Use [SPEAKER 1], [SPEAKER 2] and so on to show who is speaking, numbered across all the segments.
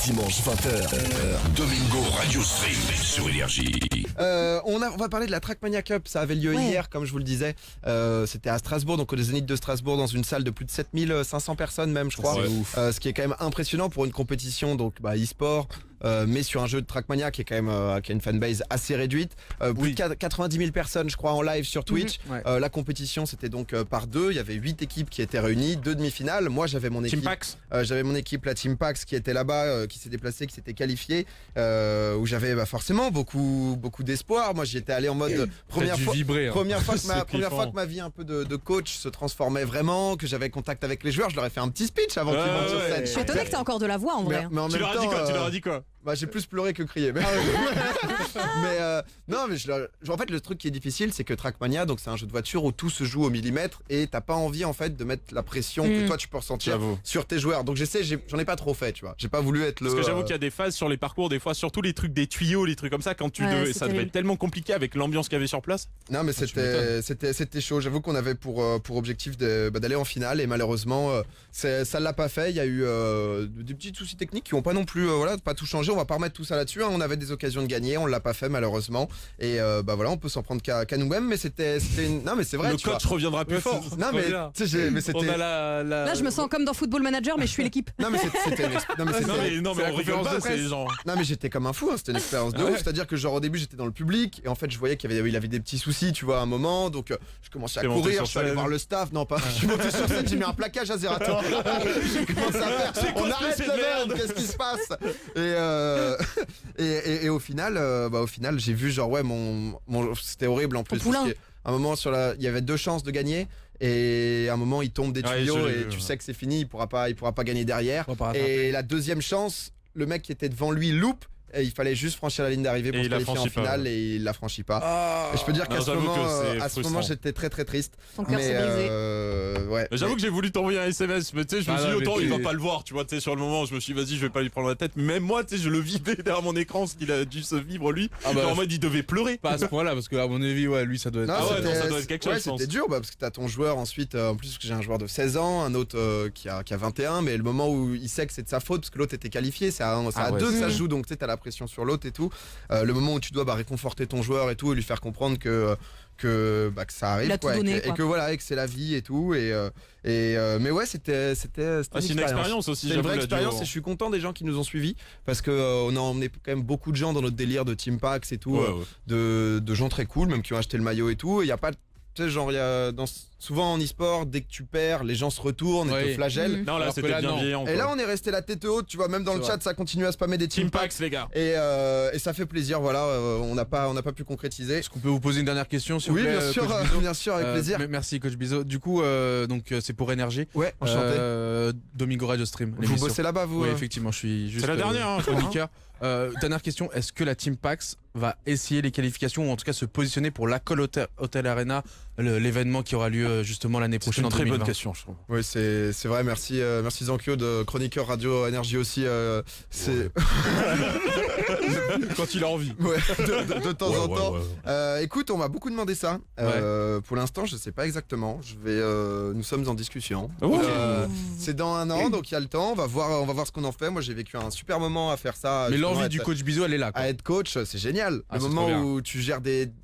[SPEAKER 1] dimanche 20h, Domingo Radio Stream sur Énergie.
[SPEAKER 2] On va parler de la Trackmania Cup, ça avait lieu hier comme je vous le disais, c'était à Strasbourg, donc au Zénith de Strasbourg, dans une salle de plus de 7500 personnes même je crois, ce qui est quand même impressionnant pour une compétition donc e-sport. Mais sur un jeu de Trackmania qui est quand même qui a une fanbase assez réduite, plus de 90 000 personnes je crois en live sur Twitch. La compétition c'était donc par deux, il y avait 8 équipes qui étaient réunies, 2 demi-finales. Moi j'avais mon équipe, j'avais mon équipe la Team Pax qui était là-bas, qui s'est déplacée, qui s'était qualifiée, où j'avais forcément beaucoup d'espoir. Moi j'y étais allé en mode première fois que ma vie un peu de coach se transformait vraiment, que j'avais contact avec les joueurs. Je leur ai fait un petit speech avant qu'ils montent sur scène.
[SPEAKER 3] Je suis étonné que t'as encore de la voix en vrai.
[SPEAKER 2] Mais en même temps,
[SPEAKER 4] tu leur as dit quoi?
[SPEAKER 2] Bah, j'ai plus pleuré que crié. Mais, non, mais en fait, le truc qui est difficile, c'est que Trackmania, donc c'est un jeu de voiture où tout se joue au millimètre et t'as pas envie en fait de mettre la pression que toi tu peux ressentir sur tes joueurs. Donc j'en ai pas trop fait, tu vois. J'ai pas voulu être le.
[SPEAKER 4] Parce que j'avoue qu'il y a des phases sur les parcours, des fois, surtout les trucs des tuyaux, les trucs comme ça, quand ça devait être tellement compliqué avec l'ambiance qu'il y avait sur place.
[SPEAKER 2] Non, mais c'était chaud. J'avoue qu'on avait pour objectif d'aller en finale et malheureusement, ça l'a pas fait. Il y a eu des petits soucis techniques qui ont pas non plus, pas tout changé. On va pas remettre tout ça là-dessus, hein. On avait des occasions de gagner, on l'a pas fait malheureusement. Et on peut s'en prendre qu'à nous-mêmes, mais c'était non mais c'est vrai.
[SPEAKER 4] Le coach reviendra plus fort.
[SPEAKER 2] Non mais c'était.
[SPEAKER 3] Là je me sens comme dans Football Manager, mais je suis l'équipe.
[SPEAKER 2] Non mais
[SPEAKER 4] on rigole pas, c'est les gens.
[SPEAKER 2] Non mais j'étais comme un fou, hein. C'était une expérience de ouf. C'est-à-dire que genre au début j'étais dans le public et en fait je voyais qu'il avait des petits soucis, tu vois, à un moment. Donc je commençais à courir, je suis allé voir le staff. Non pas. Je suis monté sur scène, j'ai mis un plaquage à Zerator. J'ai commencé à faire. On arrête la merde. Qu'est-ce qui se passe? Et au final, j'ai vu genre c'était horrible en plus. Parce un moment il y avait 2 chances de gagner. Et à un moment il tombe des tuyaux et tu sais que c'est fini, il pourra pas gagner derrière. Et la deuxième chance, le mec qui était devant lui loupe. Et il fallait juste franchir la ligne d'arrivée pour se qualifier en finale et il la franchit pas. Et je peux dire qu'à ce moment j'étais très très triste.
[SPEAKER 3] Ton cœur s'est brisé.
[SPEAKER 4] J'avoue que j'ai voulu t'envoyer un SMS, mais tu sais, je me suis dit autant il va pas le voir, tu vois, tu sais, sur le moment, je me suis dit vas-y, je vais pas lui prendre la tête. Même moi, tu sais, je le vivais derrière mon écran, ce qu'il a dû se vivre lui. En mode il devait pleurer.
[SPEAKER 5] Pas à ce point-là, parce que à mon avis, lui ça doit être.
[SPEAKER 4] Ça doit être quelque chose.
[SPEAKER 2] C'était dur, parce que t'as ton joueur ensuite, en plus que j'ai un joueur de 16 ans, un autre qui a 21, mais le moment où il sait que c'est de sa faute, parce que l'autre était qualifié, c'est à 2 que ça se joue, donc tu sais, t'as la pression sur l'autre et tout. Le moment où tu dois réconforter ton joueur et tout et lui faire comprendre que ça arrive quoi, et que voilà, et que c'est la vie et tout mais ouais c'était
[SPEAKER 4] une expérience aussi.
[SPEAKER 2] C'est une vraie expérience et je suis content des gens qui nous ont suivis parce que on a emmené quand même beaucoup de gens dans notre délire de Team Pax et tout, de gens très cool même qui ont acheté le maillot et tout. Il y a pas, tu sais, genre souvent en e-sport, dès que tu perds, les gens se retournent et te flagellent.
[SPEAKER 4] Non, là, c'était bien vieillant.
[SPEAKER 2] Et là, on est resté la tête haute, tu vois, même dans le chat, ça continue à spammer des Team Pax,
[SPEAKER 4] les gars.
[SPEAKER 2] Et ça fait plaisir, voilà, on n'a pas pu concrétiser.
[SPEAKER 5] Est-ce qu'on peut vous poser une dernière question, s'il vous plaît?
[SPEAKER 2] Oui, bien sûr, avec plaisir.
[SPEAKER 5] Merci, Coach Bizot. Du coup, donc c'est pour Énergie.
[SPEAKER 2] Ouais, enchanté.
[SPEAKER 5] Domingo Radio Stream.
[SPEAKER 2] Vous bossez là-bas, vous?
[SPEAKER 5] Oui, effectivement, je suis juste.
[SPEAKER 4] C'est la dernière,
[SPEAKER 5] chroniqueur. Dernière question, est-ce que la Team Pax va essayer les qualifications ou en tout cas se positionner pour l'Accor Hotel Arena, l'événement qui aura lieu justement l'année prochaine en 2020?
[SPEAKER 4] C'est une très bonne question, je trouve.
[SPEAKER 2] Oui, c'est vrai, merci Zankyo, de chroniqueur Radio Énergie aussi. C'est
[SPEAKER 4] quand il a envie.
[SPEAKER 2] Ouais, de temps en temps. Écoute, on m'a beaucoup demandé ça. Pour l'instant, je sais pas exactement. Nous sommes en discussion. C'est dans 1 an, donc il y a le temps. On va voir ce qu'on en fait. Moi, j'ai vécu un super moment à faire ça.
[SPEAKER 5] Mais l'envie du coach Bizot, elle est là, quoi.
[SPEAKER 2] À être coach, c'est génial. Le moment où tu gères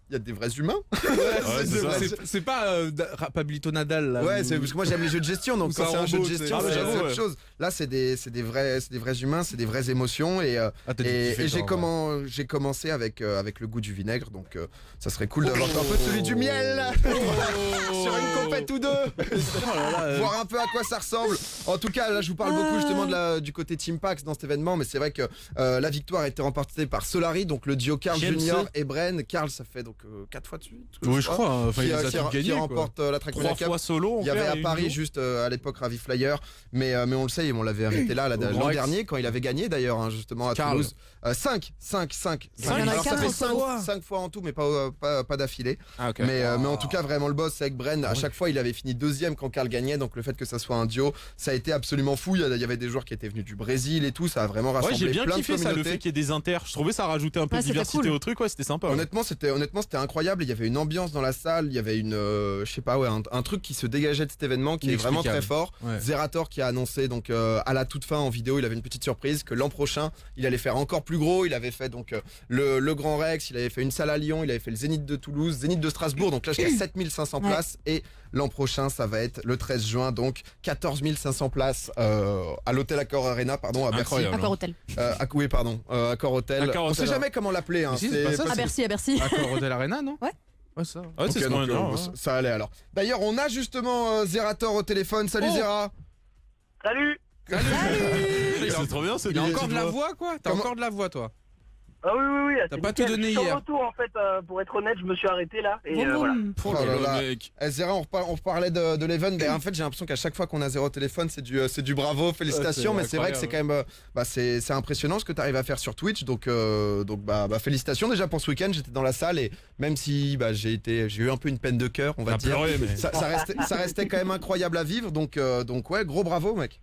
[SPEAKER 2] il y a des vrais humains.
[SPEAKER 5] C'est pas Pablito Nadal là.
[SPEAKER 2] Ouais, c'est parce que moi j'aime les jeux de gestion, donc quand c'est un jeu de gestion, c'est autre chose. Là, c'est des vrais humains, c'est des vraies émotions et j'ai commencé avec le goût du vinaigre, donc ça serait cool d'avoir un peu celui du miel sur une compète ou deux. Voir un peu à quoi ça ressemble. En tout cas, là, je vous parle beaucoup justement du côté Team Pax dans cet événement, mais c'est vrai que la victoire a été remportée par Solari, donc le duo Carl Junior et Bren. Carl, ça fait donc 4 fois de suite.
[SPEAKER 5] Oui, je crois.
[SPEAKER 2] Qui remporte la Trackmania Cup.
[SPEAKER 4] 3 fois solo.
[SPEAKER 2] Il y avait à Paris juste à l'époque Ravi Flyer, mais on le sait, on l'avait invité là l'an dernier quand il avait gagné d'ailleurs, hein, justement à Toulouse. 5. Alors ça fait 5 fois en tout, mais pas d'affilée. Mais en tout cas, vraiment le boss, c'est avec Bren. À chaque fois, il avait fini 2e quand Carl gagnait, donc le fait que ça soit un duo, ça a été absolument fou. Il y avait des joueurs qui étaient venus du Brésil et tout, ça a vraiment rassemblé plein de communautés.
[SPEAKER 4] J'ai bien kiffé ça, le fait qu'il y ait des inters. Je trouvais ça rajoutait un peu de diversité au truc, c'était sympa.
[SPEAKER 2] Honnêtement, c'était incroyable. Il y avait une ambiance dans la salle, il y avait je sais pas, ouais, un truc qui se dégageait de cet événement qui est vraiment très fort.
[SPEAKER 5] Ouais.
[SPEAKER 2] Zerator qui a annoncé donc à la toute fin en vidéo, il avait une petite surprise que l'an prochain, il allait faire encore plus gros. Il avait fait donc le Grand Rex, il avait fait une salle à Lyon, il avait fait le Zénith de Toulouse, Zénith de Strasbourg. Donc là, jusqu'à 7500 places et l'an prochain, ça va être le 13 juin, donc 14 500 places à l'hôtel Accor Arena, pardon, à Bercy.
[SPEAKER 3] Accor Hotel.
[SPEAKER 2] Oui, pardon, Accor Hotel.
[SPEAKER 4] Accor
[SPEAKER 2] On
[SPEAKER 4] Hotel.
[SPEAKER 2] sait jamais comment l'appeler. Hein.
[SPEAKER 5] Mais si, c'est pas ça,
[SPEAKER 3] À Bercy, à Bercy.
[SPEAKER 5] Accor Hotel Arena, non?
[SPEAKER 3] Ouais.
[SPEAKER 5] Ouais, ça.
[SPEAKER 4] Ouais, c'est
[SPEAKER 2] Ok,
[SPEAKER 4] ce
[SPEAKER 2] donc,
[SPEAKER 4] qu'on a,
[SPEAKER 2] ça allait alors. D'ailleurs, on a justement Zerator au téléphone. Salut Zera.
[SPEAKER 6] Salut.
[SPEAKER 4] C'est trop bien, c'est
[SPEAKER 5] Il a encore de la voix, quoi? T'as encore de la voix, toi?
[SPEAKER 6] Ah oui.
[SPEAKER 5] T'as
[SPEAKER 6] c'est
[SPEAKER 5] pas
[SPEAKER 6] nickel.
[SPEAKER 5] tout donné
[SPEAKER 6] Je suis
[SPEAKER 5] hier.
[SPEAKER 6] en retour en fait, pour être honnête, je me suis arrêté là. Et
[SPEAKER 3] Boum,
[SPEAKER 6] voilà.
[SPEAKER 3] boum.
[SPEAKER 2] Oh là là.
[SPEAKER 4] mec.
[SPEAKER 2] Zera, on parlait de l'event, mais en fait j'ai l'impression qu'à chaque fois qu'on a Zera au téléphone, c'est du bravo, félicitations, mais c'est vrai que c'est quand même c'est impressionnant ce que tu arrives à faire sur Twitch, donc félicitations déjà pour ce week-end. J'étais dans la salle et même si j'ai eu un peu une peine de cœur, on va
[SPEAKER 4] T'as
[SPEAKER 2] dire,
[SPEAKER 4] pleuré, mais-
[SPEAKER 2] ça restait quand même incroyable à vivre, donc ouais, gros bravo mec.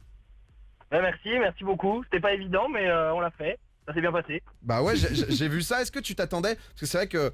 [SPEAKER 6] Ouais, merci beaucoup. C'était pas évident, mais on l'a fait. Ça s'est bien passé.
[SPEAKER 2] Bah ouais, j'ai vu ça. Est-ce que tu t'attendais? Parce que c'est vrai que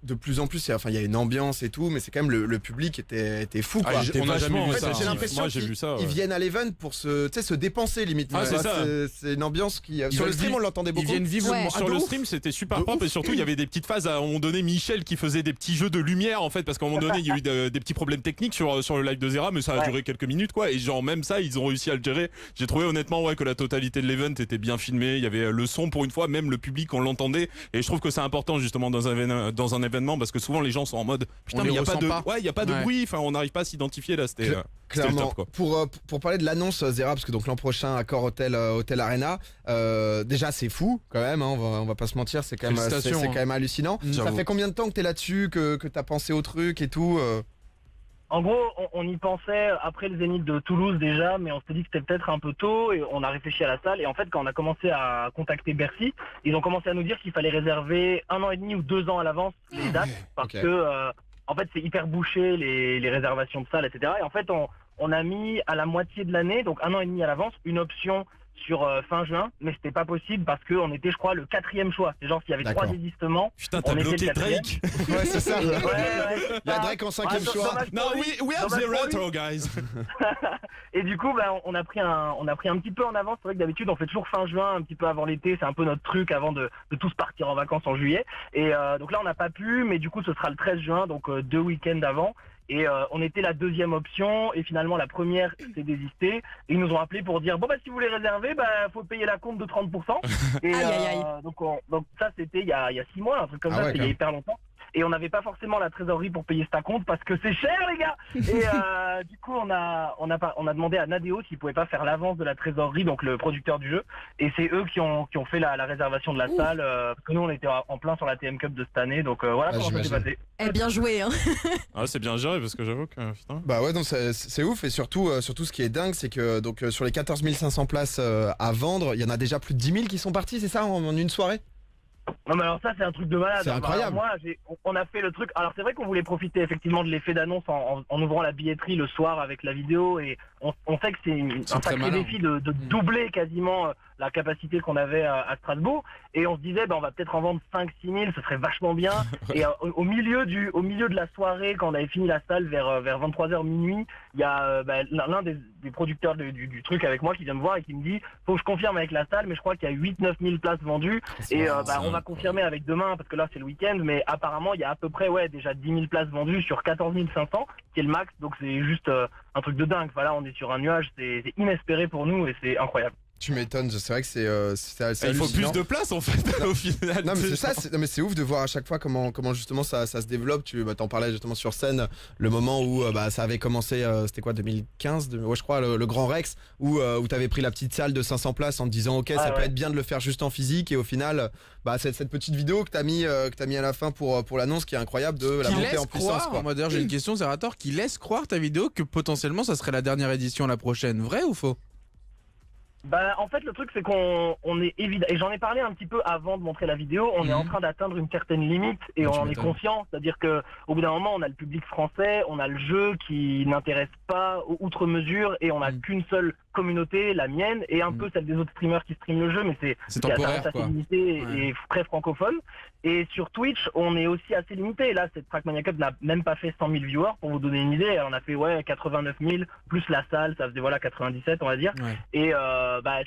[SPEAKER 2] de plus en plus, il y a une ambiance et tout, mais c'est quand même le public était fou quoi.
[SPEAKER 4] On a jamais
[SPEAKER 2] En
[SPEAKER 4] vu
[SPEAKER 2] fait,
[SPEAKER 4] ça.
[SPEAKER 2] j'ai l'impression
[SPEAKER 4] Moi, j'ai
[SPEAKER 2] qu'ils
[SPEAKER 4] vu ça.
[SPEAKER 2] ils viennent à l'event pour se dépenser limite.
[SPEAKER 4] Ah, c'est ça.
[SPEAKER 2] C'est une ambiance qui sur le
[SPEAKER 5] veulent
[SPEAKER 2] stream
[SPEAKER 5] vivre-
[SPEAKER 2] on l'entendait
[SPEAKER 5] Ils
[SPEAKER 2] beaucoup.
[SPEAKER 5] viennent vivre
[SPEAKER 3] Ouais.
[SPEAKER 5] le
[SPEAKER 4] Sur le stream, c'était super propre et surtout il y avait des petites phases à un moment donné. Michel qui faisait des petits jeux de lumière en fait, parce qu'à un moment donné il y a eu des petits problèmes techniques sur le live de Zera, mais ça a duré quelques minutes quoi. Et genre même ça ils ont réussi à le gérer. J'ai trouvé honnêtement que la totalité de l'event était bien filmée. Il y avait le son pour une fois, même le public on l'entendait. Et je trouve que c'est important justement dans un événement parce que souvent les gens sont en mode putain
[SPEAKER 5] On
[SPEAKER 4] mais il
[SPEAKER 5] les
[SPEAKER 4] y a pas
[SPEAKER 5] ressent
[SPEAKER 4] de
[SPEAKER 5] pas.
[SPEAKER 4] il y a pas de
[SPEAKER 5] Ouais.
[SPEAKER 4] bruit. Enfin on n'arrive pas à s'identifier là. C'était le
[SPEAKER 2] Clairement.
[SPEAKER 4] top, quoi.
[SPEAKER 2] Pour parler de l'annonce Zera, parce que donc l'an prochain Accor Hotel Arena, déjà c'est fou quand même, hein, on va pas se mentir, c'est quand même
[SPEAKER 5] Félicitations,
[SPEAKER 2] c'est quand même hallucinant. Ça
[SPEAKER 5] J'avoue.
[SPEAKER 2] fait combien de temps que t'es là-dessus, que t'as pensé au truc et tout
[SPEAKER 6] En gros, on y pensait après le Zénith de Toulouse déjà, mais on s'est dit que c'était peut-être un peu tôt et on a réfléchi à la salle. Et en fait, quand on a commencé à contacter Bercy, ils ont commencé à nous dire qu'il fallait réserver 1 an et demi ou 2 ans à l'avance les dates parce
[SPEAKER 2] ok.
[SPEAKER 6] que en fait c'est hyper bouché les réservations de salles, etc. Et en fait, on a mis à la moitié de l'année, donc 1 an et demi à l'avance, une option sur fin juin, mais c'était pas possible parce qu'on était, je crois, le 4e choix. C'est genre s'il y avait 3
[SPEAKER 2] D'accord.
[SPEAKER 6] désistements.
[SPEAKER 4] Putain t'as
[SPEAKER 6] On était
[SPEAKER 4] bloqué
[SPEAKER 6] le 4e.
[SPEAKER 4] Drake.
[SPEAKER 2] Ouais, c'est ça.
[SPEAKER 6] Ouais.
[SPEAKER 2] Il y a Drake en 5e
[SPEAKER 6] Ah,
[SPEAKER 2] choix.
[SPEAKER 6] dommage
[SPEAKER 4] No
[SPEAKER 6] pour lui.
[SPEAKER 4] we have
[SPEAKER 6] Dommage pour lui.
[SPEAKER 4] Zerator guys.
[SPEAKER 6] Et du coup, on a pris un petit peu en avance. C'est vrai que d'habitude, on fait toujours fin juin, un petit peu avant l'été. C'est un peu notre truc avant de tous partir en vacances en juillet. Et donc là, on n'a pas pu, mais du coup, ce sera le 13 juin, donc 2 week-ends avant. Et on était la 2e option et finalement la première s'est désistée. Et ils nous ont appelé pour dire si vous voulez réserver, faut payer la compte de 30%. Et
[SPEAKER 3] Aïe, aïe, aïe.
[SPEAKER 6] donc ça c'était il y a 6 mois, un truc comme
[SPEAKER 2] Ah
[SPEAKER 6] ça,
[SPEAKER 2] ouais,
[SPEAKER 6] c'était il y a hyper longtemps. Et on n'avait pas forcément la trésorerie pour payer cet compte parce que c'est cher les gars. Et du coup on a demandé à Nadeo s'ils pouvaient pas faire l'avance de la trésorerie, donc le producteur du jeu. Et c'est eux qui ont fait la réservation de la salle. Parce que nous on était en plein sur la TM Cup de cette année, donc voilà comment ça s'est
[SPEAKER 2] j'imagine.
[SPEAKER 6] passé.
[SPEAKER 3] Eh bien joué, hein.
[SPEAKER 4] Ah c'est bien géré parce que j'avoue que putain.
[SPEAKER 2] Bah ouais, donc c'est ouf et surtout ce qui est dingue, c'est que donc sur les 14 500 places à vendre, il y en a déjà plus de 10 000 qui sont partis, c'est ça en une soirée?
[SPEAKER 6] Non mais alors ça c'est un truc de malade.
[SPEAKER 2] C'est incroyable.
[SPEAKER 6] Alors, on a fait le truc. Alors c'est vrai qu'on voulait profiter effectivement de l'effet d'annonce en ouvrant la billetterie le soir avec la vidéo et on sait que c'est un
[SPEAKER 5] très
[SPEAKER 6] sacré
[SPEAKER 5] malin.
[SPEAKER 6] défi de doubler quasiment la capacité qu'on avait à Strasbourg et on se disait on va peut-être en vendre 5-6 000, ce serait vachement bien. Et au milieu de la soirée quand on avait fini la salle vers 23h minuit, il y a l'un des producteurs du truc avec moi qui vient me voir et qui me dit faut que je confirme avec la salle mais je crois qu'il y a 8-9 000 places vendues et on va confirmer avec demain parce que là c'est le week-end mais apparemment il y a à peu près déjà 10 000 places vendues sur 14 500 qui est le max, donc c'est juste un truc de dingue. Voilà, on est sur un nuage, c'est inespéré pour nous et c'est incroyable.
[SPEAKER 2] Tu m'étonnes, c'est vrai que c'est
[SPEAKER 4] Il faut
[SPEAKER 2] hallucinant.
[SPEAKER 4] plus de place en fait au final.
[SPEAKER 2] Non mais c'est ça, non mais c'est ouf de voir à chaque fois comment justement ça se développe. T'en parlais justement sur scène, le moment où ça avait commencé, c'était quoi 2015, ouais je crois le Grand Rex où t'avais pris la petite salle de 500 places en te disant ok ça peut être bien de le faire juste en physique et au final cette petite vidéo que t'as mis à la fin pour l'annonce qui est incroyable de la
[SPEAKER 5] Qui
[SPEAKER 2] montée
[SPEAKER 5] laisse
[SPEAKER 2] en puissance
[SPEAKER 5] croire,
[SPEAKER 2] quoi.
[SPEAKER 5] moi d'ailleurs j'ai une question Zerator, qui laisse croire ta vidéo que potentiellement ça serait la dernière édition la prochaine, vrai ou faux?
[SPEAKER 6] En fait, le truc, c'est qu'on est évident, et j'en ai parlé un petit peu avant de montrer la vidéo, on est en train d'atteindre une certaine limite et
[SPEAKER 5] Tu
[SPEAKER 6] on en est
[SPEAKER 5] m'étonnes.
[SPEAKER 6] conscient. C'est-à-dire que au bout d'un moment, on a le public français, on a le jeu qui n'intéresse pas outre mesure et on n'a qu'une seule communauté, la mienne et un peu celle des autres streamers qui streament le jeu, mais
[SPEAKER 5] C'est temporaire,
[SPEAKER 6] assez
[SPEAKER 5] quoi.
[SPEAKER 6] limité et très francophone. Et sur Twitch, on est aussi assez limité. Là, cette Trackmania Cup n'a même pas fait 100 000 viewers, pour vous donner une idée. Elle en a fait 89 000 plus la salle, ça faisait 97, on va dire.
[SPEAKER 5] Ouais.
[SPEAKER 6] Et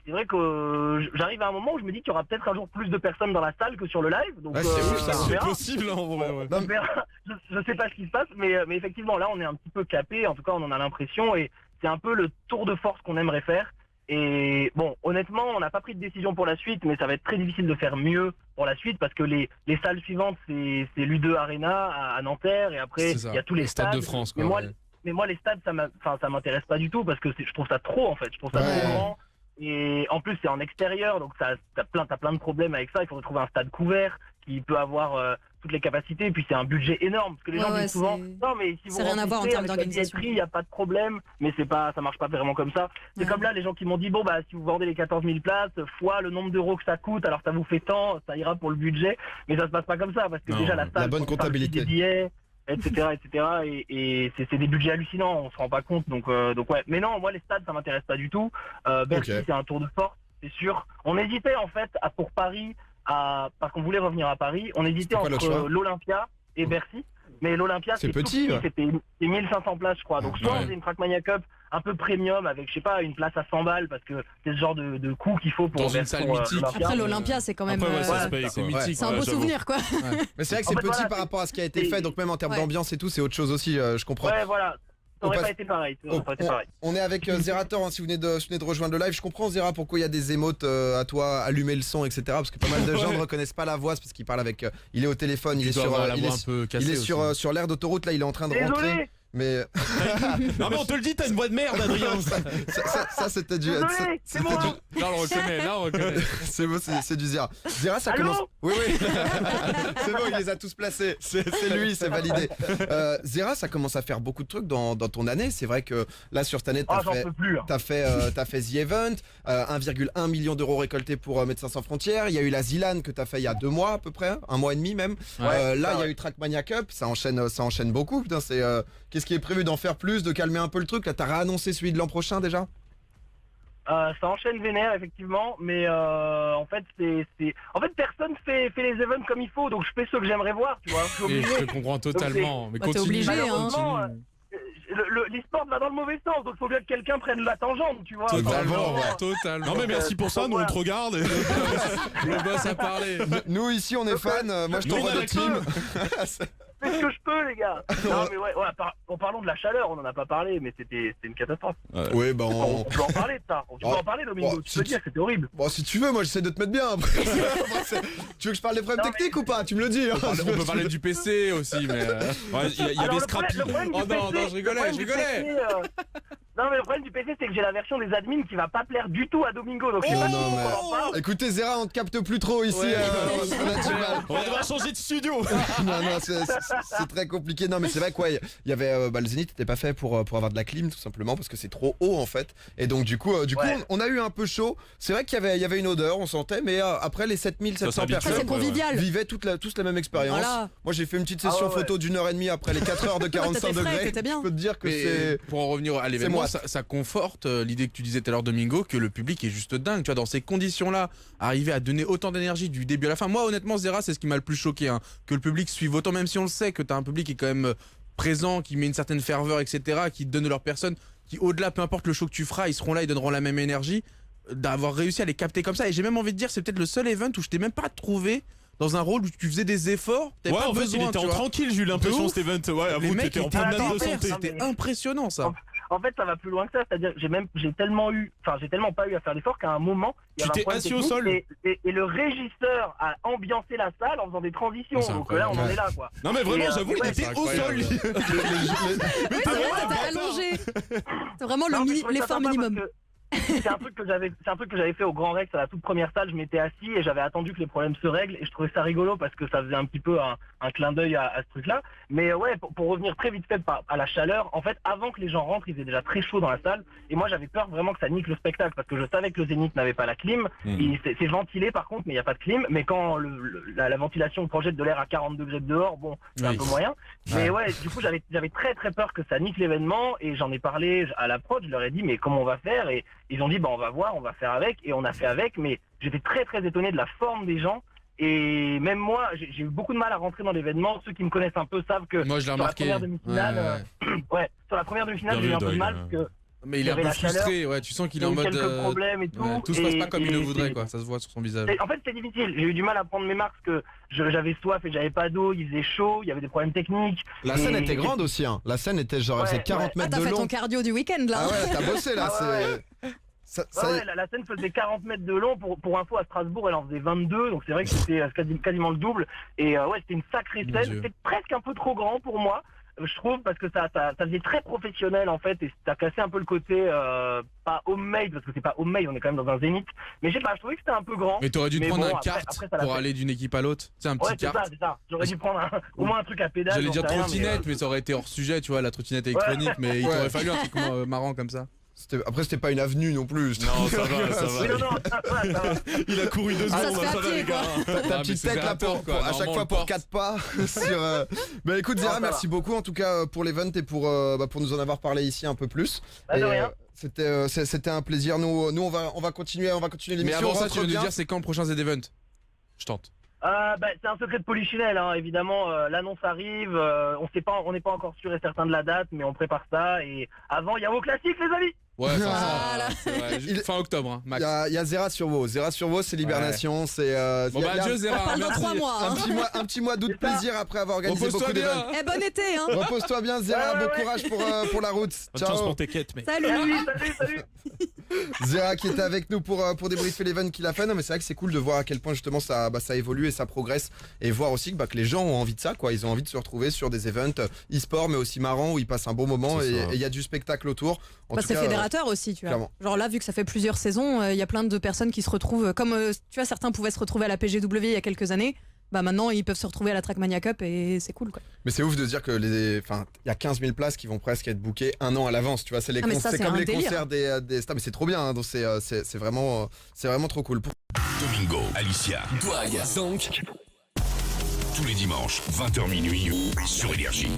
[SPEAKER 6] c'est vrai que j'arrive à un moment où je me dis qu'il y aura peut-être un jour plus de personnes dans la salle que sur le live. Donc
[SPEAKER 2] Ouais, c'est ouf, ça.
[SPEAKER 6] on
[SPEAKER 4] C'est
[SPEAKER 6] verra.
[SPEAKER 4] possible, hein, en vrai, ouais.
[SPEAKER 6] On verra. Je sais pas ce qui se passe, mais effectivement, là, on est un petit peu capé. En tout cas, on en a l'impression. Et c'est un peu le tour de force qu'on aimerait faire. Et bon, honnêtement, on n'a pas pris de décision pour la suite, mais ça va être très difficile de faire mieux pour la suite parce que les salles suivantes, c'est l'U2 Arena à Nanterre et après,
[SPEAKER 5] C'est ça.
[SPEAKER 6] il y a tous les
[SPEAKER 5] Stade
[SPEAKER 6] stades.
[SPEAKER 5] de France, quoi.
[SPEAKER 6] Mais moi, les stades, ça m'intéresse pas du tout parce que je trouve ça trop, en fait. Je trouve ça trop grand. Et en plus, c'est en extérieur, donc t'as plein de problèmes avec ça. Il faudrait trouver un stade couvert qui peut avoir toutes les capacités. Et puis, c'est un budget énorme. Parce que les gens disent souvent, non, mais si vous
[SPEAKER 3] ça n'a rien à voir en termes d'organisation.
[SPEAKER 6] il n'y a pas de problème. Mais ça marche pas vraiment comme ça. C'est comme là, les gens qui m'ont dit, si vous vendez les 14 000 places, fois le nombre d'euros que ça coûte, alors ça vous fait tant, ça ira pour le budget. Mais ça se passe pas comme ça. Parce que déjà, la salle,
[SPEAKER 2] la bonne comptabilité.
[SPEAKER 6] des billets, etc. Et c'est des budgets hallucinants, on se rend pas compte. Donc ouais. Mais non, moi les stades ça m'intéresse pas du tout. Bercy c'est un tour de force, c'est sûr. On hésitait en fait pour Paris, parce qu'on voulait revenir à Paris, on hésitait entre l'Olympia et Bercy. Mais l'Olympia c'est petit, c'était 1500 places je crois. Donc soit on faisait une Trackmania Cup un peu premium avec je sais pas une place à 100 balles parce que c'est ce genre de coût qu'il faut pour
[SPEAKER 5] dans une salle mythique.
[SPEAKER 3] Après l'Olympia c'est quand même
[SPEAKER 4] ça se paye,
[SPEAKER 5] C'est
[SPEAKER 4] quoi.
[SPEAKER 5] mythique.
[SPEAKER 3] c'est un beau souvenir quoi.
[SPEAKER 2] Mais c'est vrai que c'est petit par rapport à ce qui a été fait, donc même en termes d'ambiance et tout, c'est autre chose aussi, je comprends.
[SPEAKER 6] Ouais voilà. Ça aurait pas été pareil.
[SPEAKER 2] On est avec Zerator, si vous venez de rejoindre le live. Je comprends Zera pourquoi il y a des émotes à toi, allumer le son, etc. Parce que pas mal de gens ne reconnaissent pas la voix, c'est parce qu'il parle avec. Il est au téléphone, il est sur l'aire d'autoroute, là il est en train de rentrer.
[SPEAKER 6] Désolé.
[SPEAKER 2] Mais
[SPEAKER 4] Non, mais on te le dit, t'as une voix de merde, Adrien.
[SPEAKER 2] ça c'était du.
[SPEAKER 6] Désolé, c'est moi.
[SPEAKER 5] Là on le reconnaît.
[SPEAKER 2] C'est beau, c'est du Zera. Zera, ça
[SPEAKER 6] Allô
[SPEAKER 2] commence. Oui. C'est bon, il les a tous placés. C'est lui, c'est validé. Zera, ça commence à faire beaucoup de trucs dans ton année. C'est vrai que là, sur cette année, t'as fait The Event, 1,1 million d'euros récoltés pour Médecins Sans Frontières. Il y a eu la Zilan que t'as fait il y a 2 mois à peu près, 1 mois et demi même. Là, il y a eu Trackmania Cup. Ça enchaîne beaucoup. Putain, c'est. Qu'est-ce qui est prévu d'en faire plus, de calmer un peu le truc? Là, t'as réannoncé celui de l'an prochain déjà?
[SPEAKER 6] Ça enchaîne vénère effectivement, mais en fait personne fait les events comme il faut, donc je fais ceux que j'aimerais voir, tu vois.
[SPEAKER 5] Et je te comprends totalement. Mais
[SPEAKER 3] t'es obligé,
[SPEAKER 6] malheureusement, l'e-sport va dans le mauvais sens, donc il faut bien que quelqu'un prenne la tangente, tu vois.
[SPEAKER 5] Totalement.
[SPEAKER 4] Non, mais merci pour ça, nous on te regarde.
[SPEAKER 5] Le boss a parlé.
[SPEAKER 2] Nous ici, on est fans. Moi, je t'envoie de team.
[SPEAKER 6] Fais ce que je peux, les gars. Non, mais en parlant de la chaleur, on en a pas parlé, mais c'était une catastrophe.
[SPEAKER 2] Oui,
[SPEAKER 6] On peut en parler de ça. Tu peux en parler, Domingo. Tu peux dire que c'était horrible.
[SPEAKER 2] Bon, si tu veux, moi j'essaie de te mettre bien. Après, tu veux que je parle des problèmes techniques ou pas? Tu me le dis.
[SPEAKER 5] On peut parler du PC aussi, mais.
[SPEAKER 4] Il y avait Scrappy.
[SPEAKER 5] Oh non, je rigolais.
[SPEAKER 6] Non, mais le problème du PC, c'est que j'ai la version des admins qui va pas plaire du tout à Domingo. Donc
[SPEAKER 2] écoutez, Zera, on te capte plus trop ici.
[SPEAKER 4] On va changer de studio.
[SPEAKER 2] Non, c'est très compliqué. Non, mais c'est vrai que il y avait le Zénith n'était pas fait pour avoir de la clim, tout simplement parce que c'est trop haut en fait. Et donc du coup, on a eu un peu chaud. C'est vrai qu'il y avait une odeur, on sentait, mais après les 7700 personnes vivaient tous la même expérience.
[SPEAKER 3] Voilà.
[SPEAKER 2] Moi, j'ai fait une petite session photo d'1h30 après les 4 heures de 45 degrés.
[SPEAKER 3] Je
[SPEAKER 2] peux te dire que c'est.
[SPEAKER 5] Pour en revenir à l'événement, ça conforte l'idée que tu disais tout à l'heure, Domingo, que le public est juste dingue. Tu vois, dans ces conditions-là, arriver à donner autant d'énergie du début à la fin. Moi, honnêtement, Zera, c'est ce qui m'a le plus choqué, que le public suive autant, même si on le sait que t'as un public qui est quand même présent, qui met une certaine ferveur, etc., qui donne de leur personne, qui au-delà, peu importe le show que tu feras, ils seront là, ils donneront la même énergie. D'avoir réussi à les capter comme ça, et j'ai même envie de dire, c'est peut-être le seul event où je t'ai même pas trouvé dans un rôle où tu faisais des efforts.
[SPEAKER 4] Ouais, en fait, il était en tranquille, j'ai eu l'impression, cet event. Ouais, avoue, t'étais en pleine de santé.
[SPEAKER 5] C'était impressionnant, ça.
[SPEAKER 6] En fait, ça va plus loin que ça. C'est-à-dire, j'ai tellement pas eu à faire d'efforts qu'à un moment, il y avait un problème
[SPEAKER 4] assis au sol.
[SPEAKER 6] et le régisseur a ambiancé la salle en faisant des transitions. Donc là, on en est là, quoi.
[SPEAKER 4] Non, mais vraiment, j'avoue, il était au sol.
[SPEAKER 3] Mais t'as allongé. C'est vraiment l'effort minimum.
[SPEAKER 6] C'est un truc que j'avais fait au Grand Rex à la toute première salle. Je m'étais assis et j'avais attendu que les problèmes se règlent et je trouvais ça rigolo parce que ça faisait un petit peu un clin d'œil à ce truc-là. Mais ouais, pour revenir très vite fait à la chaleur, en fait, avant que les gens rentrent, il faisait déjà très chaud dans la salle et moi j'avais peur vraiment que ça nique le spectacle parce que je savais que le Zénith n'avait pas la clim. C'est ventilé par contre, mais il n'y a pas de clim. Mais quand la ventilation projette de l'air à 40 degrés dehors, bon, c'est un peu moyen. Mais ouais, du coup, j'avais très très peur que ça nique l'événement et j'en ai parlé à la prod. Je leur ai dit mais comment on va faire et Ils ont dit on va voir, on va faire avec, et on a fait avec, mais j'étais très très étonné de la forme des gens. Et même moi, j'ai eu beaucoup de mal à rentrer dans l'événement. Ceux qui me connaissent un peu savent que
[SPEAKER 5] Moi, je l'ai remarqué.
[SPEAKER 6] sur la première demi-finale, sur la première demi-finale, j'ai eu un peu de mal parce que
[SPEAKER 5] Mais il est un peu frustré, ouais, tu sens qu'il est en mode.
[SPEAKER 6] quelques problèmes et tout.
[SPEAKER 5] Tout se passe pas comme il le voudrait,
[SPEAKER 6] et-
[SPEAKER 5] quoi. Ça se voit sur son visage.
[SPEAKER 6] En fait, c'est difficile. J'ai eu du mal à prendre mes marques parce que j'avais soif et j'avais pas d'eau. Il faisait chaud, il y avait des problèmes techniques.
[SPEAKER 2] La scène était grande aussi, hein. La scène était genre, elle faisait 40
[SPEAKER 3] Ah,
[SPEAKER 2] mètres
[SPEAKER 3] t'as
[SPEAKER 2] de
[SPEAKER 3] fait
[SPEAKER 2] long.
[SPEAKER 3] ton cardio du week-end là.
[SPEAKER 2] Ah ouais, t'as bossé là,
[SPEAKER 6] Ah ouais,
[SPEAKER 2] c'est. Ça,
[SPEAKER 6] La scène faisait 40 mètres de long. Pour info, à Strasbourg, elle en faisait 22. Donc c'est vrai que c'était quasiment le double. Et c'était une sacrée
[SPEAKER 5] Mon
[SPEAKER 6] scène.
[SPEAKER 5] Dieu.
[SPEAKER 6] C'était presque un peu trop grand pour moi. Je trouve, parce que ça faisait très professionnel en fait, et ça cassé un peu le côté pas homemade, parce que c'est pas homemade, on est quand même dans un zénith. Mais je sais pas, je trouvais que c'était un peu grand.
[SPEAKER 5] Mais t'aurais dû te
[SPEAKER 6] Mais
[SPEAKER 5] prendre
[SPEAKER 6] bon,
[SPEAKER 5] un
[SPEAKER 6] après,
[SPEAKER 5] kart
[SPEAKER 6] ça l'a
[SPEAKER 5] pour
[SPEAKER 6] fait.
[SPEAKER 5] aller d'une équipe à l'autre. C'est un
[SPEAKER 6] Ouais,
[SPEAKER 5] petit
[SPEAKER 6] c'est
[SPEAKER 5] kart.
[SPEAKER 6] ça. J'aurais dû prendre au moins un truc à pédale.
[SPEAKER 5] J'allais
[SPEAKER 6] j'en
[SPEAKER 5] dire
[SPEAKER 6] sais rien,
[SPEAKER 5] trottinette, mais ça aurait été hors sujet, tu vois, la trottinette électronique, mais il
[SPEAKER 2] Ouais.
[SPEAKER 5] t'aurait fallu un truc marrant comme ça.
[SPEAKER 2] Après, c'était pas une avenue non plus.
[SPEAKER 4] Non, ça va, ça
[SPEAKER 6] Oui,
[SPEAKER 4] va.
[SPEAKER 6] non, ça va.
[SPEAKER 4] Il a couru 2
[SPEAKER 3] Ça
[SPEAKER 4] secondes,
[SPEAKER 3] se fait à
[SPEAKER 4] ça va
[SPEAKER 3] pied,
[SPEAKER 4] les gars.
[SPEAKER 2] Ta
[SPEAKER 5] Ah, mais
[SPEAKER 2] petite
[SPEAKER 5] c'est
[SPEAKER 2] tête là
[SPEAKER 5] rapport, quoi.
[SPEAKER 2] à chaque
[SPEAKER 5] Normalement,
[SPEAKER 2] fois
[SPEAKER 5] on
[SPEAKER 2] pour
[SPEAKER 5] porte.
[SPEAKER 2] 4 pas sur. Bah écoute Zera,
[SPEAKER 6] ça
[SPEAKER 2] merci
[SPEAKER 6] va.
[SPEAKER 2] beaucoup en tout cas pour l'event et pour nous en avoir parlé ici un peu plus.
[SPEAKER 6] Bah, de
[SPEAKER 2] Et,
[SPEAKER 6] rien.
[SPEAKER 2] c'était un plaisir. Nous on va continuer
[SPEAKER 5] Mais
[SPEAKER 2] l'émission.
[SPEAKER 5] avant ça,
[SPEAKER 2] Rentre
[SPEAKER 5] tu veux nous
[SPEAKER 2] bien.
[SPEAKER 5] dire c'est quand le prochain Z-Event? Je tente.
[SPEAKER 6] C'est un secret de polichinelle, hein, évidemment. L'annonce arrive. On n'est pas encore sûr et certain de la date, mais on prépare ça. Et avant, il y a vos classiques, les amis.
[SPEAKER 5] Ouais,
[SPEAKER 3] Voilà.
[SPEAKER 5] c'est vrai. Fin octobre, hein,
[SPEAKER 2] Il
[SPEAKER 5] max.
[SPEAKER 2] y a Zera sur Vos. Zera sur Vos, c'est l'hibernation. C'est.
[SPEAKER 5] Bon
[SPEAKER 2] il y a-
[SPEAKER 5] bah
[SPEAKER 2] il y a
[SPEAKER 5] adieu
[SPEAKER 3] On
[SPEAKER 5] Zera,
[SPEAKER 3] parle dans
[SPEAKER 5] merci.
[SPEAKER 3] 3 mois. hein.
[SPEAKER 2] un petit mois d'août
[SPEAKER 6] C'est ça.
[SPEAKER 2] plaisir après avoir organisé
[SPEAKER 5] Repose-toi
[SPEAKER 2] beaucoup
[SPEAKER 5] bien.
[SPEAKER 2] d'événements.
[SPEAKER 3] Eh, bon été, hein.
[SPEAKER 2] Repose-toi bien Zera,
[SPEAKER 6] Ouais,
[SPEAKER 2] bon
[SPEAKER 6] ouais.
[SPEAKER 2] courage pour la route.
[SPEAKER 4] Bonne chance
[SPEAKER 2] Ciao.
[SPEAKER 4] pour tes quêtes, mec.
[SPEAKER 3] Salut.
[SPEAKER 6] Salut.
[SPEAKER 2] Zera qui était avec nous pour débriefer l'event qu'il a fait. Non mais c'est vrai que c'est cool de voir à quel point justement ça évolue et ça progresse et voir aussi que les gens ont envie de ça quoi. Ils ont envie de se retrouver sur des events e-sport mais aussi marrants où ils passent un bon moment
[SPEAKER 4] C'est
[SPEAKER 2] et
[SPEAKER 4] ça.
[SPEAKER 2] il y a du spectacle autour. En tout
[SPEAKER 3] C'est
[SPEAKER 2] cas,
[SPEAKER 3] fédérateur aussi, tu vois.
[SPEAKER 2] clairement.
[SPEAKER 3] Genre là, vu que ça fait plusieurs saisons, il y a plein de personnes qui se retrouvent, comme tu vois, certains pouvaient se retrouver à la PGW il y a quelques années. Bah maintenant, ils peuvent se retrouver à la Trackmania Cup et c'est cool quoi.
[SPEAKER 2] Mais c'est ouf de se dire que il y a 15 000 places qui vont presque être bookées un an à l'avance. Tu vois, c'est les
[SPEAKER 3] Ah, mais ça,
[SPEAKER 2] c'est
[SPEAKER 3] c'est
[SPEAKER 2] comme
[SPEAKER 3] un
[SPEAKER 2] les
[SPEAKER 3] délire.
[SPEAKER 2] concerts des stars. Mais c'est trop bien. Hein, donc c'est vraiment trop cool.
[SPEAKER 1] Domingo, Alicia, Douag, Zonk. Tous les dimanches, 20h minuit sur Énergie.